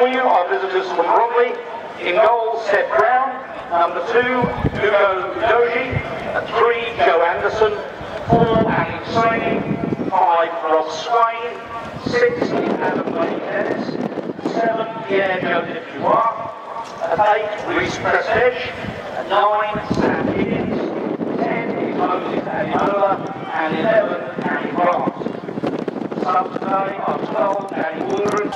for you are visitors from Bromley. In goal, Seth Brown. Number 2, Hugo Doji. 3, Joe Anderson. 4, Alan Saini. 5, Rob Swain. 6, Adam Wayne Dennis. 7, Pierre Joseph Dubois. 8, Reece Prestige. 9, Sam Higgins. 10 is Moses Adimola. And 11, Annie Grant. Subs today are 12, Danny Waldron.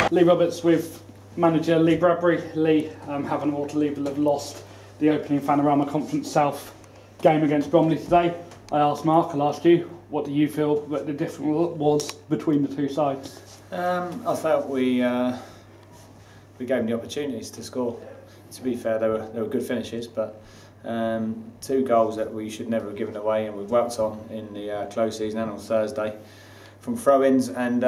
Lee Roberts with manager Lee Bradbury. Lee, Havant Waterlooville have lost the opening Panorama Conference South game against Bromley today. I asked Mark, I'll ask you, what do you feel that the difference was between the two sides? I felt we gave them the opportunities to score. To be fair, they were good finishes, but 2 goals that we should never have given away, and we've worked on in the close season and on Thursday from throw-ins, and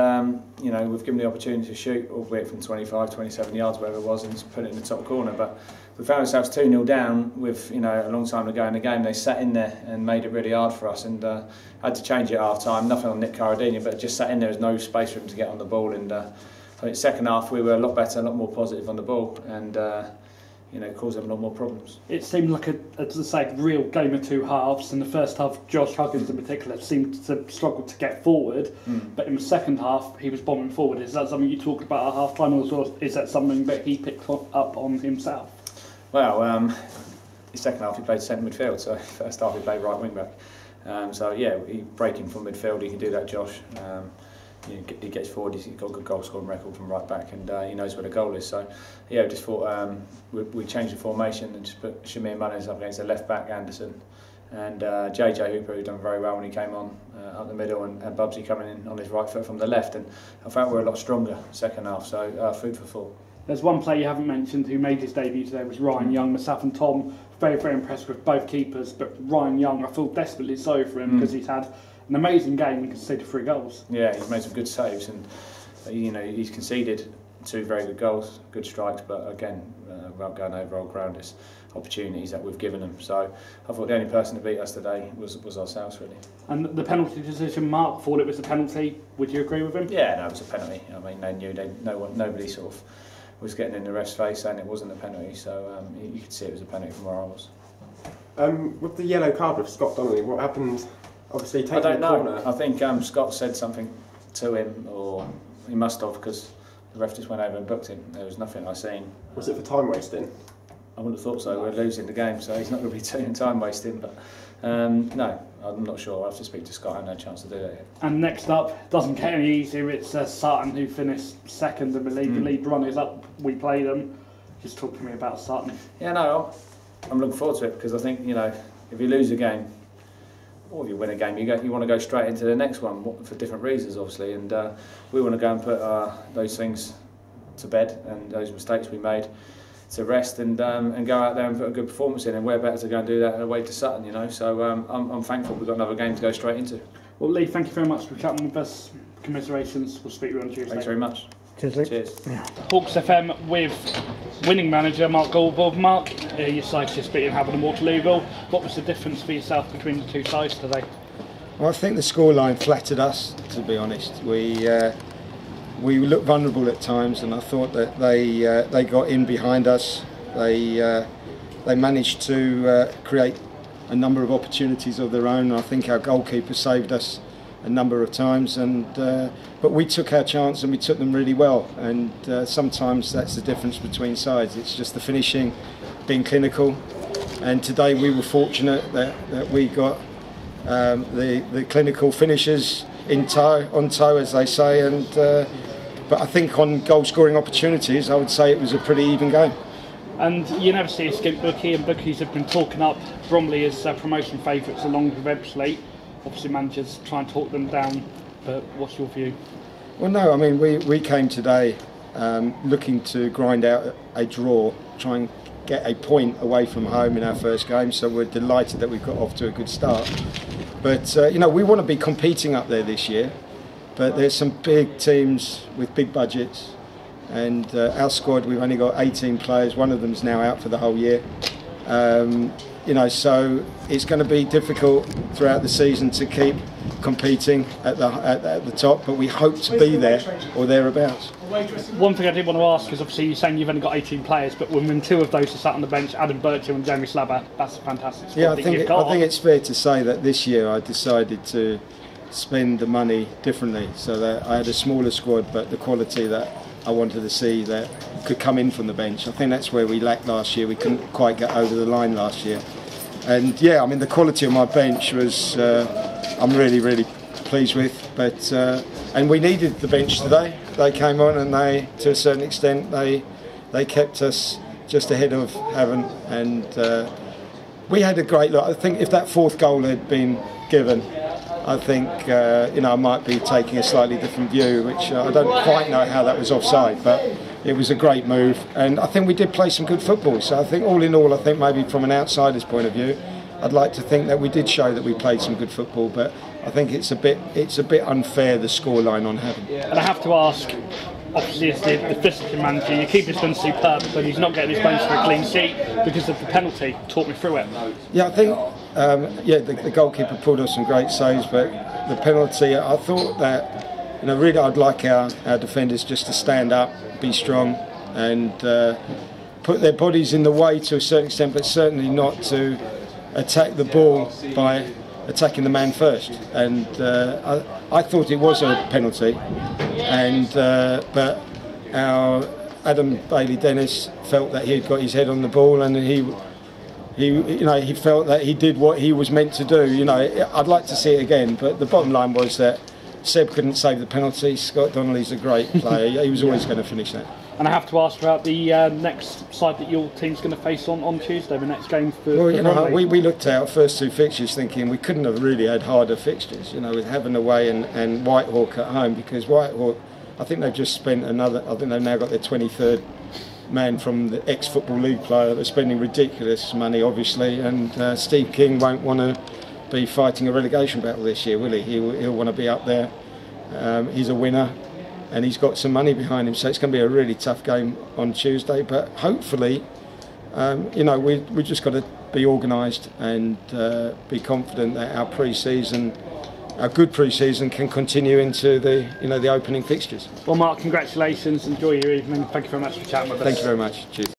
you know, we've given the opportunity to shoot, albeit from 25, 27 yards, whatever it was, and put it in the top corner. But we found ourselves 2-0 down with, you know, a long time to go in the game. They sat in there and made it really hard for us, and had to change it at half-time. Nothing on Nick Carradine, but just sat in there. There's no space for him to get on the ball, and I think second half we were a lot better, a lot more positive on the ball, and you know, caused them a lot more problems. It seemed like a real game of two halves. In the first half, Josh Huggins in particular seemed to struggle to get forward, but in the second half he was bombing forward. Is that something you talked about at half time, or is that something that he picked up on himself? Well, the second half he played centre midfield, so first half he played right wing back. So yeah, he breaking from midfield, he can do that, Josh. You know, he gets forward, he's got a good goal scoring record from right back, and he knows where the goal is. So yeah, just thought we changed the formation and just put Shamir Mullins up against the left back, Anderson, and JJ Hooper, who done very well when he came on up the middle, and Bubsy coming in on his right foot from the left, and I felt we were a lot stronger second half, so food for thought. There's one player you haven't mentioned who made his debut today, was Ryan Young. Myself and Tom, very, very impressed with both keepers, but Ryan Young, I feel desperately sorry for him because he's had an amazing game and conceded 3 goals. Yeah, he's made some good saves, and you know, he's conceded 2 very good goals, good strikes, but again, without going over old ground, it's opportunities that we've given them. So I thought the only person to beat us today was ourselves, really. And the penalty decision, Mark thought it was a penalty. Would you agree with him? Yeah, no, it was a penalty. I mean, they knew, nobody sort of was getting in the ref's face saying it wasn't a penalty, so you could see it was a penalty from where I was. With the yellow card with Scott Donnelly, what happened? Obviously taking the corner. I think Scott said something to him, or he must have, because the ref just went over and booked him. There was nothing I seen. Was it for time wasting? I wouldn't have thought so. We're losing the game, so he's not going to be doing time wasting. But no, I'm not sure. I'll have to speak to Scott. I haven't had a chance to do that yet. And next up, doesn't get any easier. It's Sutton, who finished second in the league. The league runners up, we play them. Just talk to me about Sutton. Yeah, no, I'm looking forward to it, because I think, you know, if you lose a game, or if you win a game, you want to go straight into the next one for different reasons, obviously. And we want to go and put those things to bed, and those mistakes we made to rest, and go out there and put a good performance in. And we're better to go and do that away to Sutton, you know. So I'm thankful we've got another game to go straight into. Well, Lee, thank you very much for chatting with us. Commiserations. We'll speak to you on Tuesday. Thanks very much. Cheers, Lee. Cheers. Hawks FM with winning manager Mark Goldberg. Mark, your side's just beating Havant and Waterlooville. What was the difference for yourself between the 2 sides today? Well, I think the scoreline flattered us, to be honest. We looked vulnerable at times, and I thought that they got in behind us. They managed to create a number of opportunities of their own. I think our goalkeeper saved us a number of times, but we took our chance and we took them really well. And sometimes that's the difference between sides. It's just the finishing, being clinical. And today we were fortunate that we got the clinical finishers on toe, as they say. But I think on goal scoring opportunities, I would say it was a pretty even game. And you never see a skip bookie, and bookies have been talking up Bromley as promotion favourites along with Ebbsfleet. Obviously managers try and talk them down, but what's your view? Well, no, I mean, we came today looking to grind out a draw, try and get a point away from home in our first game, so we're delighted that we've got off to a good start. But, you know, we want to be competing up there this year, but there's some big teams with big budgets, and our squad, we've only got 18 players, one of them's now out for the whole year. You know, so it's going to be difficult throughout the season to keep competing at the top, but we hope to be there or thereabouts. One thing I did want to ask is, obviously you're saying you've only got 18 players, but when 2 of those are sat on the bench, Adam Birchall and Jamie Slabber, that's a fantastic squad. Yeah, I think it's fair to say that this year I decided to spend the money differently, so that I had a smaller squad, but the quality that I wanted to see that could come in from the bench. I think that's where we lacked last year. We couldn't quite get over the line last year. And yeah, I mean, the quality of my bench was, I'm really, really pleased with. But and we needed the bench today. They came on, and they, to a certain extent, they kept us just ahead of Havant. And we had a great look. I think if that 4th goal had been given, I think you know, I might be taking a slightly different view, which I don't quite know how that was offside, but it was a great move, and I think we did play some good football. So I think all in all, I think maybe from an outsider's point of view, I'd like to think that we did show that we played some good football, but I think it's a bit unfair, the scoreline on Havant. And I have to ask, obviously as the visiting manager, your keeper's been superb, but he's not getting his bench for a clean sheet because of the penalty. Talk me through it. Yeah, I think the goalkeeper pulled off some great saves, but the penalty, I thought that, you know, really I'd like our defenders just to stand up, be strong, and put their bodies in the way to a certain extent, but certainly not to attack the ball by attacking the man first. And I thought it was a penalty, and but our Adam Bailey Dennis felt that he had got his head on the ball, and he felt that he did what he was meant to do. You know, I'd like to see it again, but the bottom line was that Seb couldn't save the penalty. Scott Donnelly's a great player. He was always going to finish that. And I have to ask about the next side that your team's going to face on Tuesday, the next game for Well, you know, Bromley. we looked at our first 2 fixtures thinking we couldn't have really had harder fixtures, you know, with Havant away and Whitehawk at home, because Whitehawk, I think they've just spent I think they've now got their 23rd man from the ex-Football League player that's spending ridiculous money, obviously, and Steve King won't want to be fighting a relegation battle this year, will he? He'll want to be up there. He's a winner, and he's got some money behind him, so it's going to be a really tough game on Tuesday. But hopefully, you know, we just got to be organised and be confident that our pre-season, a good pre-season, can continue into the opening fixtures. Well, Mark, congratulations. Enjoy your evening. Thank you very much for chatting with us. Thank you very much. Cheers.